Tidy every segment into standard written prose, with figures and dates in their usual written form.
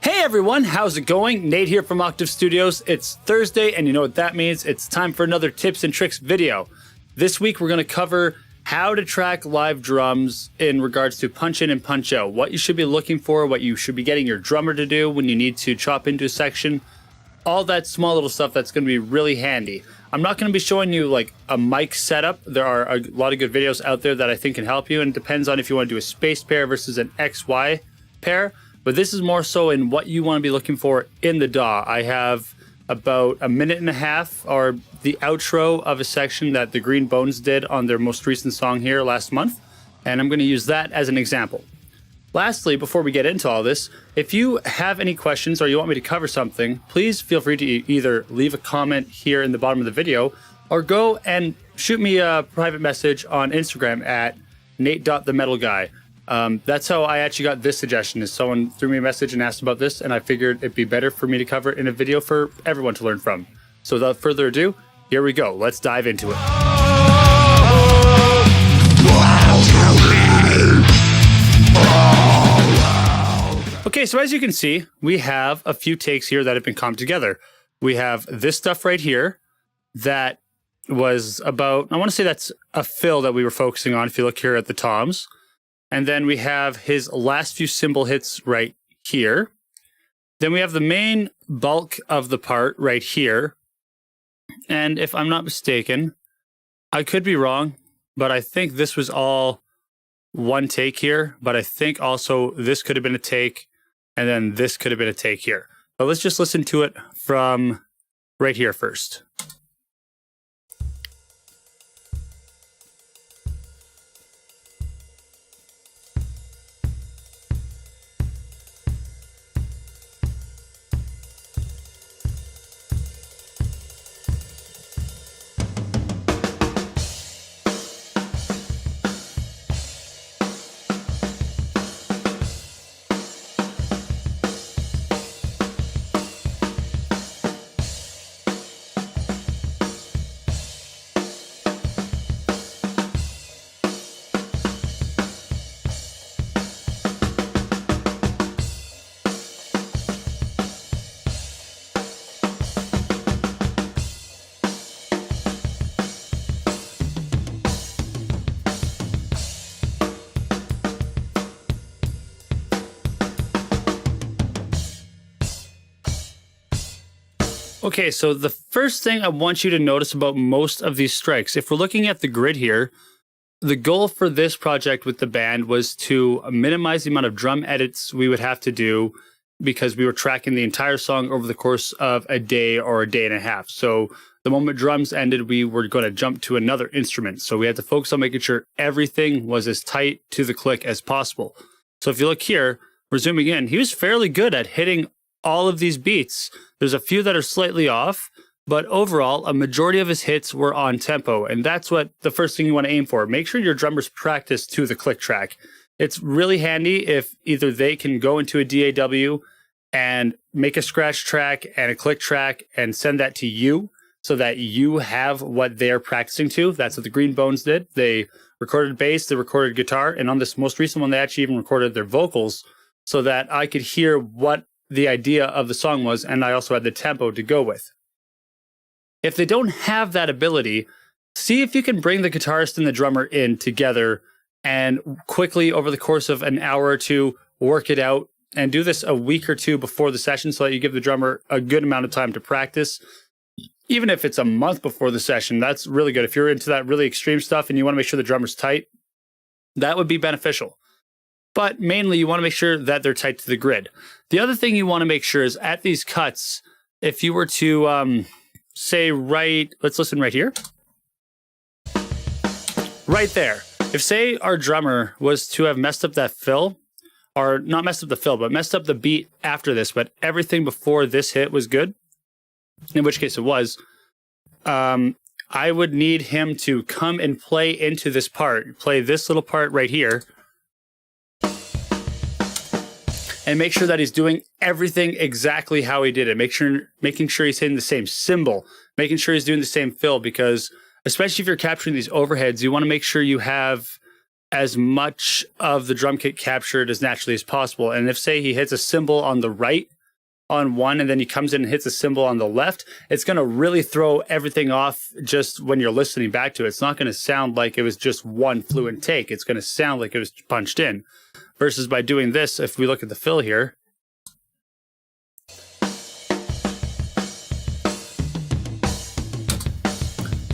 Hey everyone, how's it going? Nate here from Octave Studios. It's Thursday, and you know what that means. It's time for another tips and tricks video. This week we're going to cover how to track live drums in regards to punch in and punch out. What you should be looking for, what you should be getting your drummer to do when you need to chop into a section. All that small little stuff that's going to be really handy. I'm not going to be showing you like a mic setup. There are a lot of good videos out there that I think can help you, and it depends on if you want to do a space pair versus an XY pair. But this is more so in what you want to be looking for in the DAW. I have about a minute and a half, or the outro of a section that the Green Bones did on their most recent song here last month, and I'm going to use that as an example. Lastly, before we get into all this, if you have any questions or you want me to cover something, please feel free to either leave a comment here in the bottom of the video or go and shoot me a private message on Instagram at nate.themetalguy. That's how I actually got this suggestion, is someone threw me a message and asked about this, and I figured it'd be better for me to cover it in a video for everyone to learn from. So without further ado, here we go. Let's dive into it. Okay, so as you can see, we have a few takes here that have been combed together. We have this stuff right here that was about, I want to say that's a fill that we were focusing on if you look here at the toms. And then we have his last few cymbal hits right here. Then we have the main bulk of the part right here. And if I'm not mistaken, I could be wrong, but I think this was all one take here. But I think also this could have been a take, and then this could have been a take here. But let's just listen to it from right here first. Okay, so the first thing I want you to notice about most of these strikes, if we're looking at the grid here, the goal for this project with the band was to minimize the amount of drum edits we would have to do, because we were tracking the entire song over the course of a day or a day and a half. So the moment drums ended, we were going to jump to another instrument. So we had to focus on making sure everything was as tight to the click as possible. So if you look here, we're zooming in, he was fairly good at hitting all of these beats. There's a few that are slightly off, but overall, a majority of his hits were on tempo. And that's what the first thing you want to aim for. Make sure your drummers practice to the click track. It's really handy if either they can go into a DAW and make a scratch track and a click track and send that to you so that you have what they're practicing to. That's what the Green Bones did. They recorded bass, they recorded guitar, and on this most recent one, they actually even recorded their vocals so that I could hear what the idea of the song was, and I also had the tempo to go with. If they don't have that ability, see if you can bring the guitarist and the drummer in together and quickly over the course of an hour or two work it out, and do this a week or two before the session so that you give the drummer a good amount of time to practice. Even if it's a month before the session, that's really good. If you're into that really extreme stuff and you want to make sure the drummer's tight, that would be beneficial. But mainly you want to make sure that they're tight to the grid. The other thing you want to make sure is at these cuts, if you were to say let's listen right here. Right there. If say our drummer was to have messed up that fill, or not messed up the fill, but messed up the beat after this, but everything before this hit was good, in which case it was, I would need him to come and play into this part, play this little part right here, and make sure that he's doing everything exactly how he did it. Making sure he's hitting the same cymbal, making sure he's doing the same fill, because especially if you're capturing these overheads, you want to make sure you have as much of the drum kit captured as naturally as possible. And if, say, he hits a cymbal on the right on one, and then he comes in and hits a cymbal on the left, it's going to really throw everything off just when you're listening back to it. It's not going to sound like it was just one fluent take. It's going to sound like it was punched in. Versus by doing this, if we look at the fill here,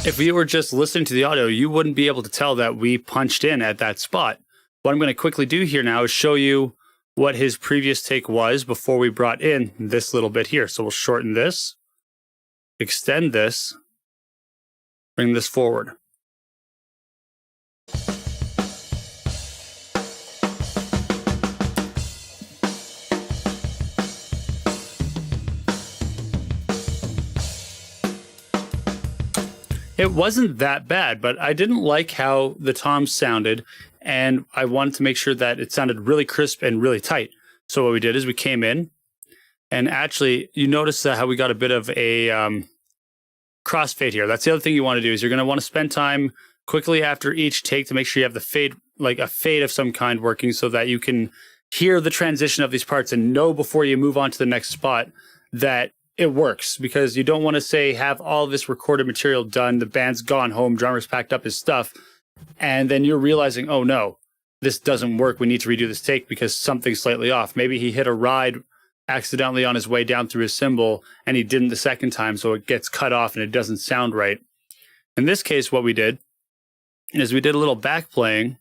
if you were just listening to the audio, you wouldn't be able to tell that we punched in at that spot. What I'm going to quickly do here now is show you what his previous take was before we brought in this little bit here. So we'll shorten this, extend this, bring this forward. It wasn't that bad, but I didn't like how the toms sounded, and I wanted to make sure that it sounded really crisp and really tight. So what we did is we came in, and actually, you notice how we got a bit of a crossfade here. That's the other thing you want to do, is you're going to want to spend time quickly after each take to make sure you have the fade, like a fade of some kind working, so that you can hear the transition of these parts and know before you move on to the next spot that it works, because you don't want to, say, have all this recorded material done, the band's gone home, drummer's packed up his stuff, and then you're realizing, oh no, this doesn't work, we need to redo this take because something's slightly off. Maybe he hit a ride accidentally on his way down through his cymbal, and he didn't the second time, so it gets cut off and it doesn't sound right. In this case, what we did is we did a little back playing.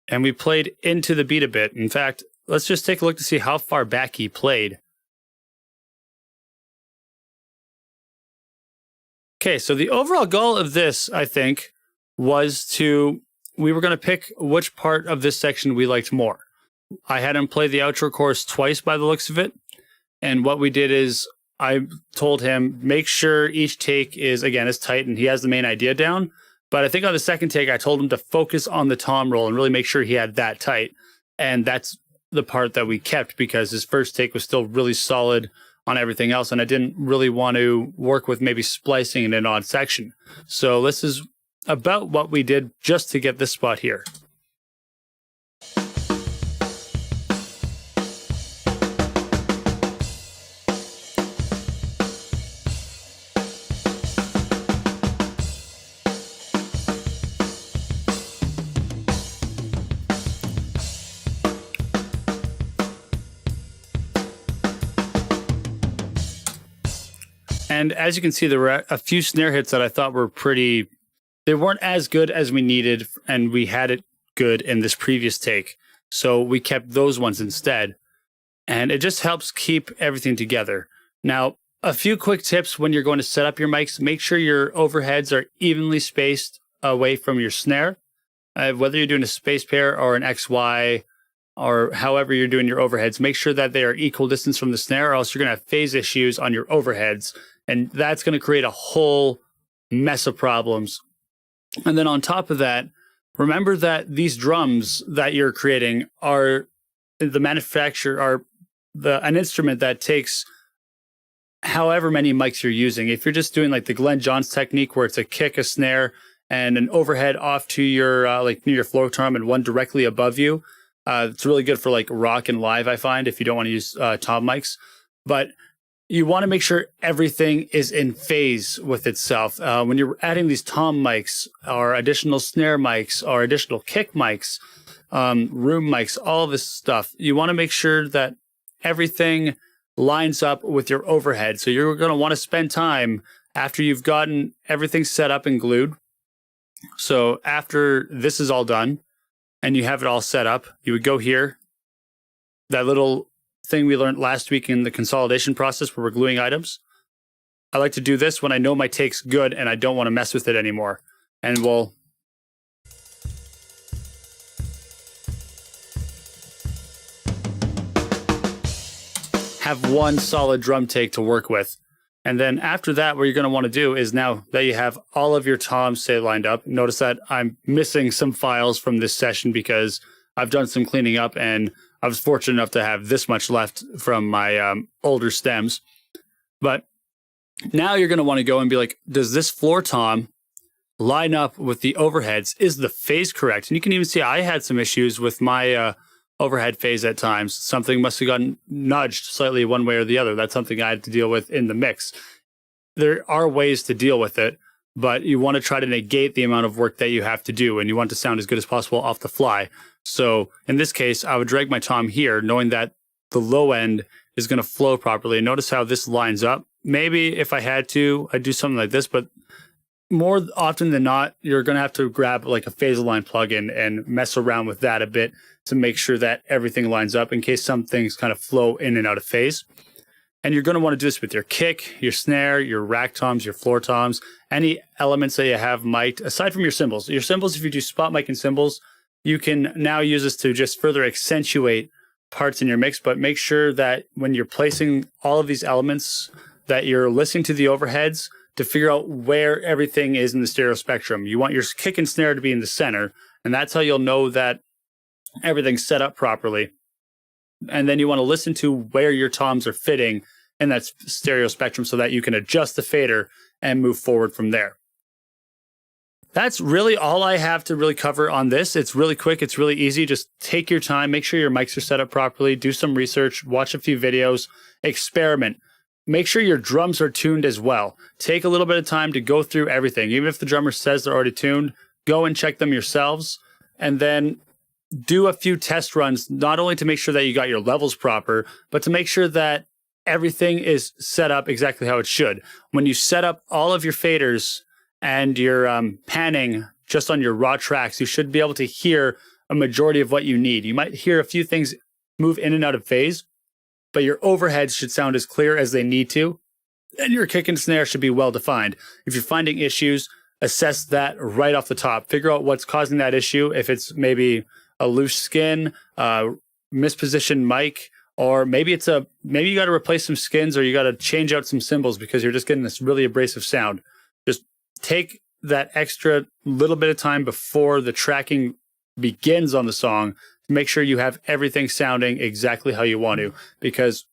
And we played into the beat a bit. In fact, let's just take a look to see how far back he played. Okay, so the overall goal of this, I think, was we were going to pick which part of this section we liked more. I had him play the outro chorus twice by the looks of it. And what we did is I told him, make sure each take is, again, as tight, and he has the main idea down. But I think on the second take, I told him to focus on the tom roll and really make sure he had that tight. And that's the part that we kept, because his first take was still really solid on everything else. And I didn't really want to work with maybe splicing in an odd section. So this is about what we did just to get this spot here. And as you can see, there were a few snare hits that I thought were they weren't as good as we needed, and we had it good in this previous take. So we kept those ones instead. And it just helps keep everything together. Now, a few quick tips when you're going to set up your mics: make sure your overheads are evenly spaced away from your snare. Whether you're doing a space pair or an XY, or however you're doing your overheads, make sure that they are equal distance from the snare, or else you're going to have phase issues on your overheads. And that's going to create a whole mess of problems. And then on top of that, remember that these drums that you're creating are an instrument that takes however many mics you're using. If you're just doing like the Glenn Johns technique, where it's a kick, a snare, and an overhead off to your like near your floor tom and one directly above you, it's really good for like rock and live, I find, if you don't want to use tom mics. But you want to make sure everything is in phase with itself. When you're adding these tom mics or additional snare mics or additional kick mics, room mics, all this stuff, you want to make sure that everything lines up with your overhead. So you're going to want to spend time after you've gotten everything set up and glued. So after this is all done and you have it all set up, you would go here, that little thing we learned last week in the consolidation process where we're gluing items. I like to do this when I know my take's good and I don't want to mess with it anymore. And we'll have one solid drum take to work with. And then after that, what you're going to want to do is, now that you have all of your toms, say, lined up, notice that I'm missing some files from this session because I've done some cleaning up and I was fortunate enough to have this much left from my older stems. But Now you're going to want to go and be like, does this floor tom line up with the overheads? Is the phase correct? And you can even see I had some issues with my overhead phase at times. Something must have gotten nudged slightly one way or the other. That's something I had to deal with in the mix. There are ways to deal with it, but you want to try to negate the amount of work that you have to do, and you want to sound as good as possible off the fly. So in this case, I would drag my tom here, knowing that the low end is going to flow properly. And notice how this lines up. Maybe if I had to, I'd do something like this, but more often than not, you're going to have to grab like a Phasalign plugin and mess around with that a bit to make sure that everything lines up in case some things kind of flow in and out of phase. And you're going to want to do this with your kick, your snare, your rack toms, your floor toms, any elements that you have mic'd, aside from your cymbals. Your cymbals, if you do spot mic and cymbals, you can now use this to just further accentuate parts in your mix, but make sure that when you're placing all of these elements that you're listening to the overheads to figure out where everything is in the stereo spectrum. You want your kick and snare to be in the center, and that's how you'll know that everything's set up properly. And then you want to listen to where your toms are fitting in that stereo spectrum so that you can adjust the fader and move forward from there. That's really all I have to really cover on this. It's really quick. It's really easy. Just take your time. Make sure your mics are set up properly. Do some research. Watch a few videos. Experiment. Make sure your drums are tuned as well. Take a little bit of time to go through everything. Even if the drummer says they're already tuned, go and check them yourselves. And then do a few test runs, not only to make sure that you got your levels proper, but to make sure that everything is set up exactly how it should. When you set up all of your faders and your panning just on your raw tracks, you should be able to hear a majority of what you need. You might hear a few things move in and out of phase, but your overheads should sound as clear as they need to, and your kick and snare should be well defined. If you're finding issues, assess that right off the top. Figure out what's causing that issue. If it's maybe a loose skin, mispositioned mic, or maybe you got to replace some skins, or you got to change out some cymbals because you're just getting this really abrasive sound. Just take that extra little bit of time before the tracking begins on the song to make sure you have everything sounding exactly how you want to, because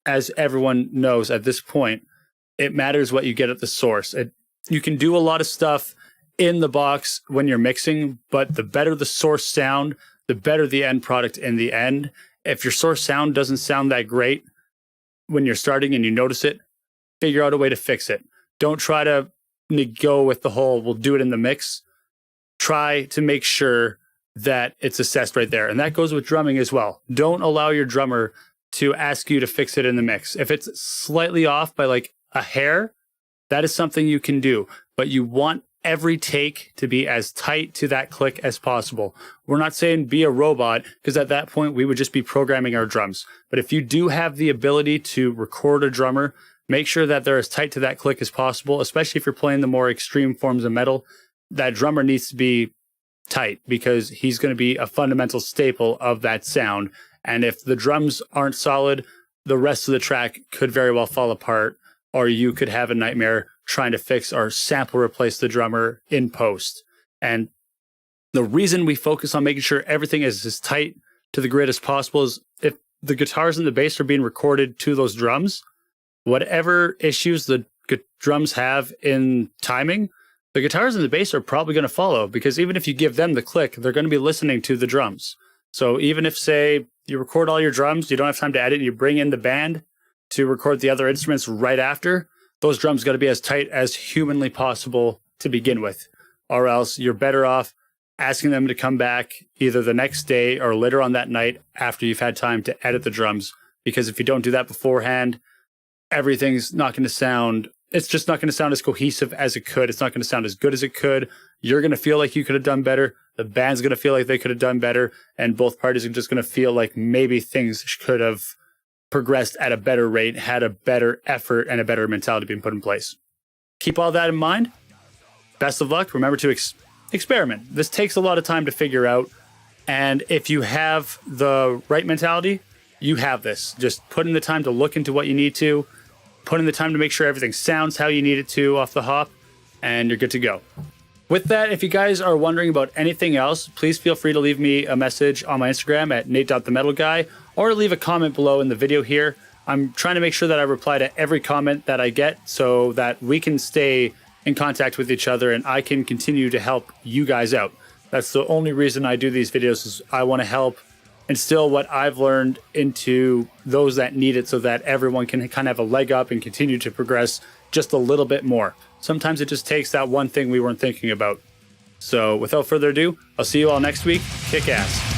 as everyone knows at this point, it matters what you get at the source. You can do a lot of stuff in the box when you're mixing, but the better the source sound, the better the end product in the end. If your source sound doesn't sound that great when you're starting and you notice it, figure out a way to fix it. Don't try to go with the whole, we'll do it in the mix. Try to make sure that it's assessed right there. And that goes with drumming as well. Don't allow your drummer to ask you to fix it in the mix. If it's slightly off by like a hair, that is something you can do, but you want every take to be as tight to that click as possible. We're not saying be a robot, because at that point we would just be programming our drums. But if you do have the ability to record a drummer, make sure that they're as tight to that click as possible, especially if you're playing the more extreme forms of metal. That drummer needs to be tight because he's going to be a fundamental staple of that sound. And if the drums aren't solid, the rest of the track could very well fall apart, or you could have a nightmare trying to fix or sample replace the drummer in post. And the reason we focus on making sure everything is as tight to the grid as possible is if the guitars and the bass are being recorded to those drums, whatever issues the drums have in timing, the guitars and the bass are probably going to follow, because even if you give them the click, they're going to be listening to the drums. So even if, say, you record all your drums, you don't have time to edit, and you bring in the band to record the other instruments right after, those drums got to be as tight as humanly possible to begin with, or else you're better off asking them to come back either the next day or later on that night after you've had time to edit the drums. Because if you don't do that beforehand, everything's not going to sound, it's just not going to sound as cohesive as it could. It's not going to sound as good as it could. You're going to feel like you could have done better. The band's going to feel like they could have done better. And both parties are just going to feel like maybe things could have progressed at a better rate, had a better effort, and a better mentality being put in place. Keep all that in mind. Best of luck. Remember to experiment. This takes a lot of time to figure out. And if you have the right mentality, you have this. Just put in the time to look into what you need to, put in the time to make sure everything sounds how you need it to off the hop, and you're good to go. With that, if you guys are wondering about anything else, please feel free to leave me a message on my Instagram at nate.themetalguy, or leave a comment below in the video here. I'm trying to make sure that I reply to every comment that I get so that we can stay in contact with each other and I can continue to help you guys out. That's the only reason I do these videos, is I want to help instill what I've learned into those that need it so that everyone can kind of have a leg up and continue to progress just a little bit more. Sometimes it just takes that one thing we weren't thinking about. So without further ado, I'll see you all next week. Kick ass.